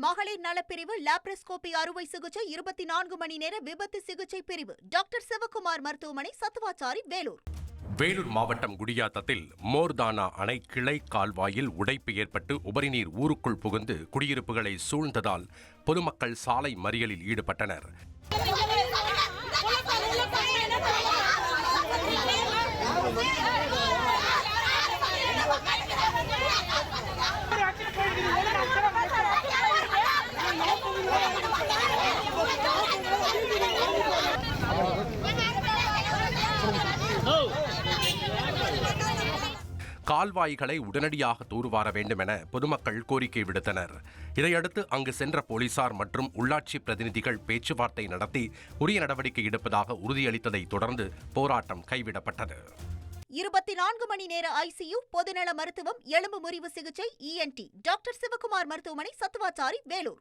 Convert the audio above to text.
மகளிர் நலப்பிரிவு லாப்ரோஸ்கோபி அறுவை சிகிச்சை 24 மணி நேர விபத்து சிகிச்சை பிரிவு டாக்டர் சிவக்குமார் மருத்துவமனை, சத்துவாச்சாரி, வேலூர். வேலூர் மாவட்டம் குடியாத்தத்தில் மோர்தானா அணை கிளை கால்வாயில் உடைப்பு ஏற்பட்டு உபரிநீர் ஊருக்குள் புகுந்து குடியிருப்புகளை சூழ்ந்ததால் பொதுமக்கள் சாலை மறியலில் ஈடுபட்டனர். கால்வாய்களை உடனடியாக தூர்வார வேண்டும் என பொதுமக்கள் கோரிக்கை விடுத்தனர். இதையடுத்து அங்கு சென்ற போலீசார் மற்றும் உள்ளாட்சி பிரதிநிதிகள் பேச்சுவார்த்தை நடத்தி உரிய நடவடிக்கை எடுப்பதாக உறுதியளித்ததை தொடர்ந்து போராட்டம் கைவிடப்பட்டது. 24 மணி நேர ஐசியு, பொதுநல மருத்துவம், எலும்பு முறிவு சிகிச்சை, ENT டாக்டர் சிவக்குமார் மருத்துவமனை, சத்துவாச்சாரி, வேலூர்.